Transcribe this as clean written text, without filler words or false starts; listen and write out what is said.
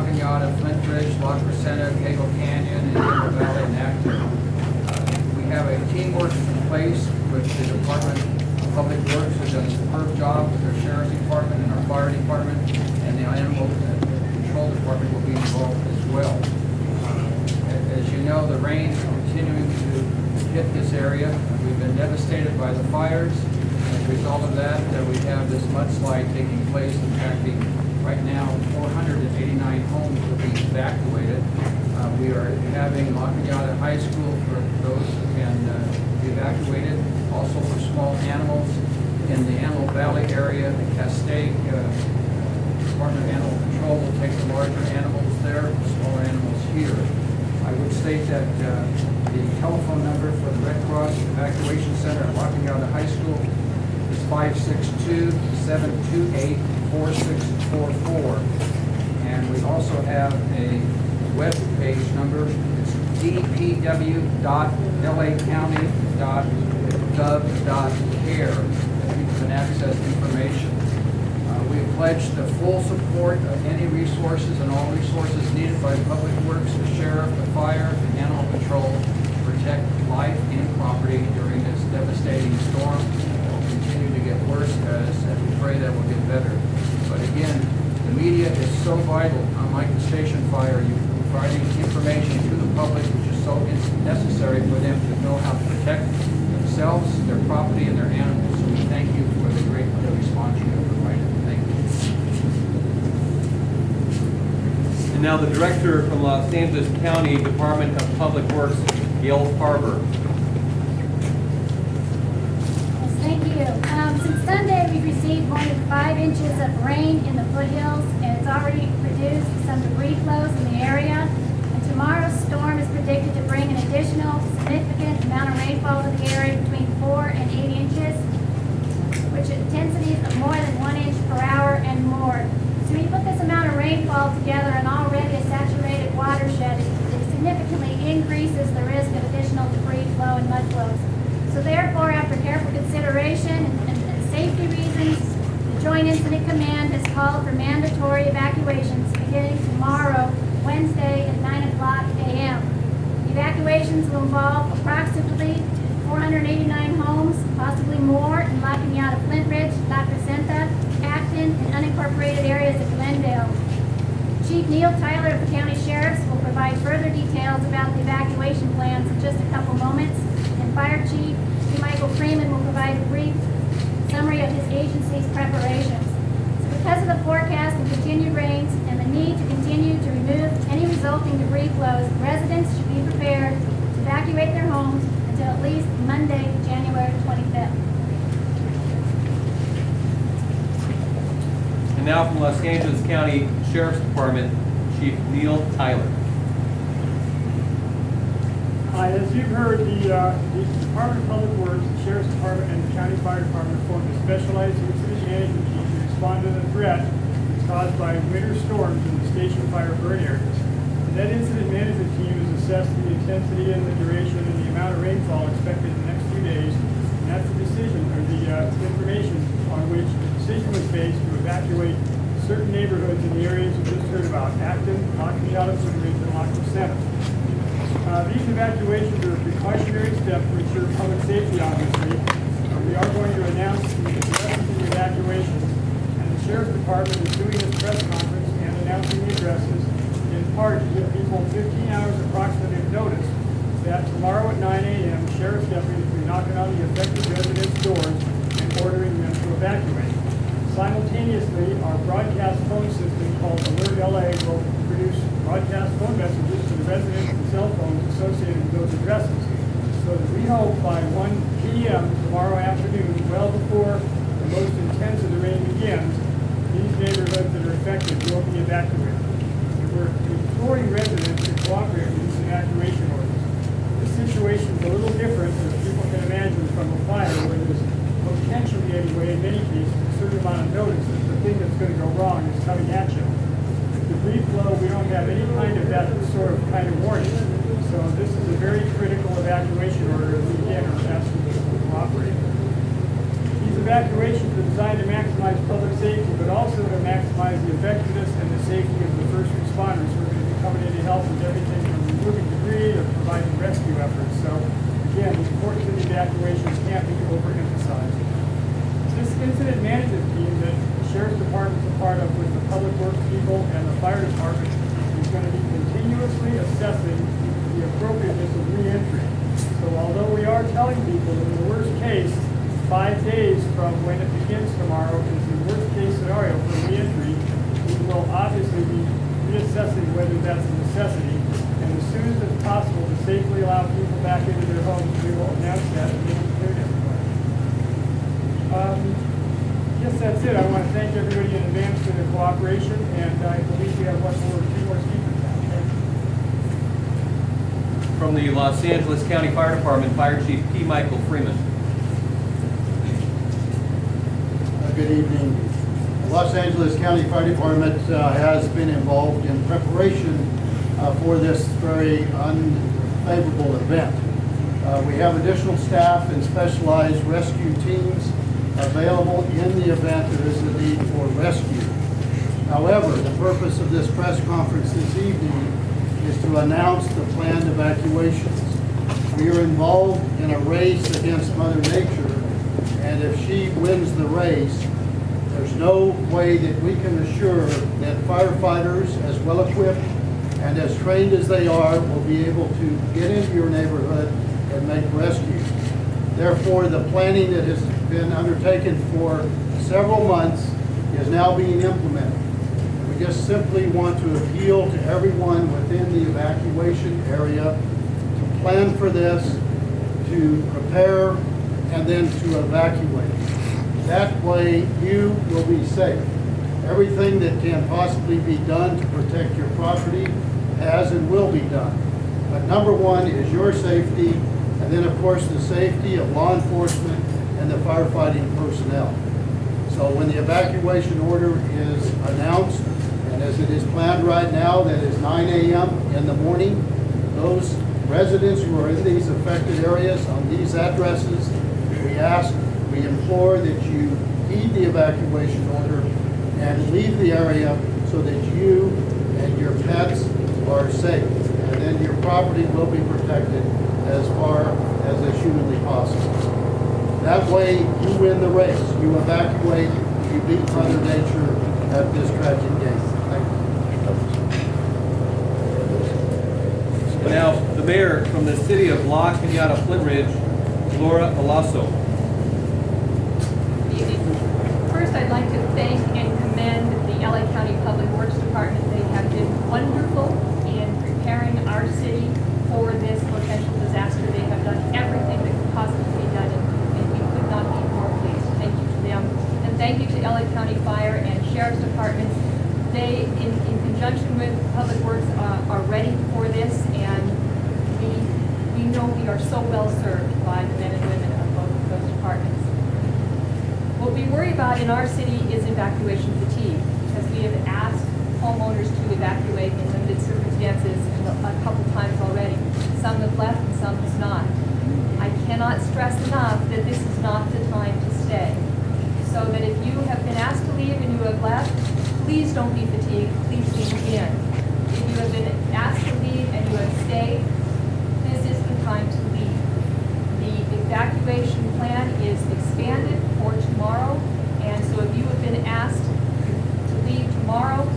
Flintridge, Crescenta, Gail Canyon, and River Valley and Acton. We have a teamwork in place with the Department of Public Works, who's done a superb job with our Sheriff's Department and our Fire Department, and the Animal Control Department will be involved as well. As you know, the rain is continuing to hit this area. We've been devastated by the fires. As a result of that, we have this mudslide taking place, impacting right now 489 homes will be evacuated. We are having La Cañada High School for those who can be evacuated. Also for small animals in the Animal Valley area, the Castaic Department of Animal Control will take the larger animals there, the smaller animals here. I would state that the telephone number for the Red Cross Evacuation Center at La Cañada High School is 562-728-4644. And we also have a web page number. It's dpw.lacounty.gov.care that people can access information. We have pledged the full support of any resources and all resources needed by Public Works, the Sheriff, the Fire, and Animal Control to protect life and property during this devastating storm. It will continue to get worse as we pray that will get better. But again, the media is so vital. Unlike the station fire, you're providing information to the public, which is so necessary for them to know how to protect themselves, their property, and their animals. So we thank you for the great response you have provided. Thank you. And now the Director from Los Angeles County Department of Public Works, Gail Farber. Yes, thank you. Since Sunday, we've received more than 5 inches of rain in the foothills, and it's already produced some debris flows in the area. And tomorrow's storm is predicted to bring an additional significant amount of rainfall to the area between 4 and 8 inches, which intensities of more than 1 inch per hour and more. So when you put this amount of rainfall together in already a saturated watershed, it significantly increases the risk of additional debris flow and mud flows. So therefore, after careful consideration and safety reasons, the Joint Incident Command has called for mandatory evacuations beginning tomorrow, Wednesday at 9 o'clock a.m. Evacuations will involve approximately 489 homes, possibly more, in La Cañada, Flintridge, La Crescenta, Acton, and unincorporated areas of Glendale. Chief Neil Tyler of the County Sheriffs will provide further details about the evacuation plans in just a couple moments, and Fire Chief Freeman will provide a brief summary of his agency's preparations. So because of the forecast and continued rains and the need to continue to remove any resulting debris flows, residents should be prepared to evacuate their homes until at least Monday, January 25th. And now from Los Angeles County Sheriff's Department, Chief Neil Tyler. As you've heard, the Department of Public Works, the Sheriff's Department, and the County Fire Department formed a specialized incident management team to respond to the threat caused by winter storms in the station fire burn areas. And that incident management team has assessed the intensity and the duration and the amount of rainfall expected in the next few days. And that's the decision, or the information on which the decision was based to evacuate certain neighborhoods in the areas you just heard about: Acton, La Cañada, Supervisor, and La Crescenta. These evacuations are a precautionary step to ensure public safety, obviously. We are going to announce the addresses of the evacuations, and the Sheriff's Department is doing this press conference and announcing the addresses in part to give people 15 hours approximate notice that tomorrow at 9 a.m. Sheriff's deputies will be knocking on the affected residents' doors and ordering them to evacuate. Simultaneously, our broadcast phone system called Alert LA will produce broadcast phone messages to the residents and cell phones associated with those addresses. So that we hope by 1 p.m. tomorrow afternoon, well before the most intense of the rain begins, these neighborhoods that are affected will be evacuated. And we're imploring residents to cooperate with these evacuation orders. This situation is a little different, as people can imagine, from a fire where there's potentially, anyway, in many cases, a certain amount of notice that the thing that's going to go wrong is coming at you. Debris flow, we don't have any kind of that kind of warning. So this is a very critical evacuation order, and we again are asking people to cooperate. These evacuations are designed to maximize public safety, but also to maximize the effectiveness and the safety of the first responders. Fire Department is going to be continuously assessing the appropriateness of re-entry. So although we are telling people in the worst case, 5 days from when it begins tomorrow is the worst case scenario for re-entry, we will obviously be reassessing whether that's a necessity. And as soon as it's possible to safely allow people back into their homes, we will announce that and make it clear to everybody. Yes, that's it. I want to thank everybody in advance for their cooperation, and I believe we have two more speakers now. Thank you. From the Los Angeles County Fire Department, Fire Chief P. Michael Freeman. Good evening. The Los Angeles County Fire Department has been involved in preparation for this very unfavorable event. We have additional staff and specialized rescue teams available in the event there is a need for rescue. However, the purpose of this press conference this evening is to announce the planned evacuations. We are involved in a race against Mother Nature, and if she wins the race, there's no way that we can assure that firefighters, as well equipped and as trained as they are, will be able to get into your neighborhood and make rescue. Therefore, the planning that has been undertaken for several months is now being implemented. We just simply want to appeal to everyone within the evacuation area to plan for this, to prepare, and then to evacuate. That way, you will be safe. Everything that can possibly be done to protect your property has and will be done. But number one is your safety, and then, of course, the safety of law enforcement and the firefighting personnel. So when the evacuation order is announced, and as it is planned right now, that is 9 a.m. in the morning, those residents who are in these affected areas on these addresses, we implore that you heed the evacuation order and leave the area so that you and your pets are safe. And then your property will be protected as far as is humanly possible. That way, you win the race. You evacuate, you beat Mother Nature at this tragic game. Thank you. Now, the mayor from the city of La Cañada, Flintridge, Laura Olhasso. Good evening. First, I'd like to thank and commend the LA County Public Works Department. They have been wonderful in preparing our city for this potential disaster. They have done everything that could possibly be done, and we could not be more pleased. Thank you to them. And thank you to LA County Fire and Sheriff's Departments. They, in conjunction with Public Works, are ready for this, and we know we are so well served by the men and women of both of those departments. What we worry about in our city is evacuation fatigue, because we have asked homeowners to evacuate in limited circumstances a couple times already. Some have left and some has not. I cannot stress enough that this is not the time to stay. So that if you have been asked to leave and you have left, please don't be fatigued, please leave again. If you have been asked to leave and you have stayed, this is the time to leave. The evacuation plan is expanded for tomorrow, and so if you have been asked to leave tomorrow,